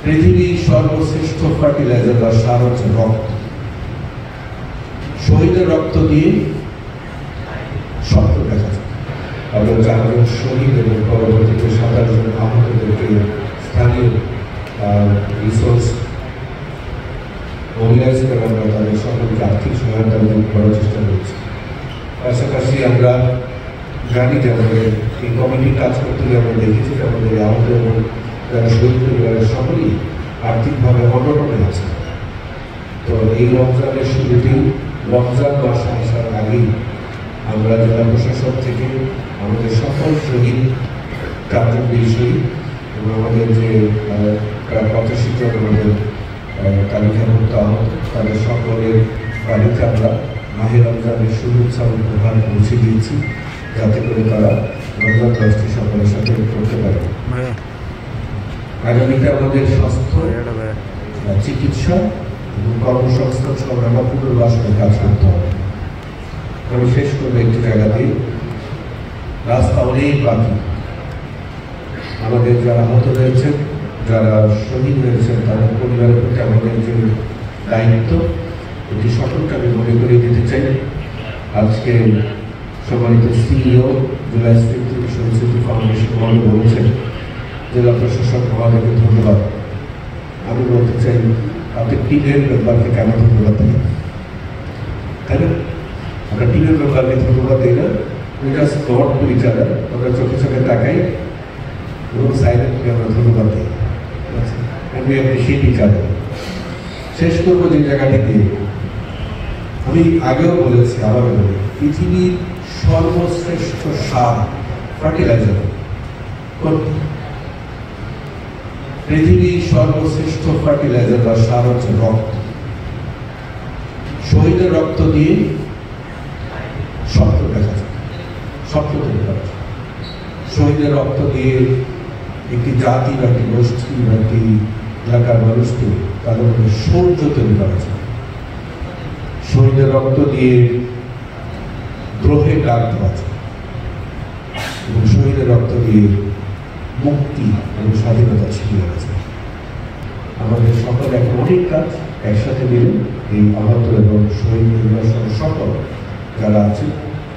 পৃথিবীর সর্বশ্রেষ্ঠ ফার্টিলাইজার বা সার হচ্ছে রক্ত। শহীদের রক্ত দিয়ে স্বপ্ন দেখা যায় এবং 4 জন শহীদ এবং পরবর্তীতে 27 জন আহতদেরকে স্থানীয় রিসোর্স মোবিলাইজ করে আমরা তাদের সকলকে আর্থিক সহায়তা করার চেষ্টা করছি। পাশাপাশি আমরা জানি যে আমাদের এই কমিটির কাজ করতে গিয়ে আমরা দেখেছি যে আমাদের আহত এবং যারা শহীদ পরিবারের সকলেই আর্থিকভাবে অনটনে আছে। তো এই রমজানের শুরুতেই রমজান মাস আসার আগেই আমরা জেলা প্রশাসন থেকে আমাদের সকল শহীদ 4 শহীদ এবং আমাদের যে প্রায় 85 জন আমাদের তালিকাভুক্ত আহত তাদের সকলের বাড়িতে আমরা মাহে রমজানের শুভেচ্ছা ও উপহার পৌঁছে দিয়েছি, যাতে করে তারা রমজান মাসটি সকলের সাথে করতে পারে। আগামীতে আমাদের স্বাস্থ্য, চিকিৎসা এবং কর্মসংস্থান সব আমরা পুনর্বাসনে কাজ করতে হবে। আমি শেষ করবো একটি জায়গা দিয়ে, রাস্তা অনেক বাকি। আমাদের যারা আহত হয়েছেন, যারা শহীদ হয়েছেন, তাদের পরিবারের প্রতি আমাদের যে দায়িত্ব, এটি সকলকে আমি মনে করিয়ে দিতে চাই। আজকে সম্মানিত সিইও জুলাই স্মৃতি শহীদ স্মৃতি ফাউন্ডেশন মহোদয় বলেছেন, জেলা প্রশাসক মহোদয়কে ধন্যবাদ। আমি বলতে চাই আপনি টিমের মেম্বারকে কেন ধন্যবাদ দিই, তাই না? আমরা টিমের মেম্বারকে ধন্যবাদ দিই না, we just nod to each other, আমরা চোখে চোখে তাকাই এবং সাইলেন্টলি আমরা ধন্যবাদ দিই, আমি অ্যাপ্রিশিয়েট ইচ আদার। শেষ করবো যে জায়গাটি দিয়ে, আমি আগেও বলেছি, আবারও বলি, পৃথিবীর সর্বশ্রেষ্ঠ সার ফার্টিলাইজার কোনটি? পৃথিবীর সর্বশ্রেষ্ঠ ফার্টিলাইজার বা সার হচ্ছে রক্ত। শহীদের রক্ত দিয়ে স্বপ্ন দেখা যায়, স্বপ্ন তৈরি করা যায়। শহীদের রক্ত দিয়ে একটি জাতি বা একটি গোষ্ঠী বা একটি এলাকার মানুষকে তাদের মধ্যে সৌর্য তৈরি করা যায়। শহীদের রক্ত দিয়ে দ্রোহের ডাক দেওয়া যায় এবং শহীদের রক্ত দিয়ে মুক্তি এবং স্বাধীনতা ছিনিয়ে আনা যায়। আমাদের সকল এখন অনেক কাজ একসাথে মিলে এই আহত এবং শহীদ পরিবার সকল যারা আছে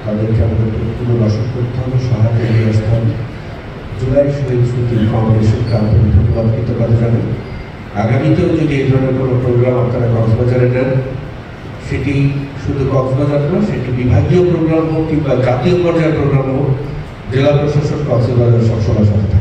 তাদেরকে আমাদের পুনর্বাসন করতে হবে, সহায়তা নিয়ে আসতে হবে। জুলাই শহীদ স্মৃতি ফাউন্ডেশনকে আপনাদের ধন্যবাদ কৃতজ্ঞতা জানাই। আগামীতেও যদি এই ধরনের কোনো প্রোগ্রাম আপনারা কক্সবাজারে নেন, সেটি শুধু কক্সবাজার নয়, সেটি বিভাগীয় প্রোগ্রাম হোক কিংবা জাতীয় পর্যায়ের প্রোগ্রাম হোক, জেলা প্রশাসন কক্সবাজার সবসময় সাথে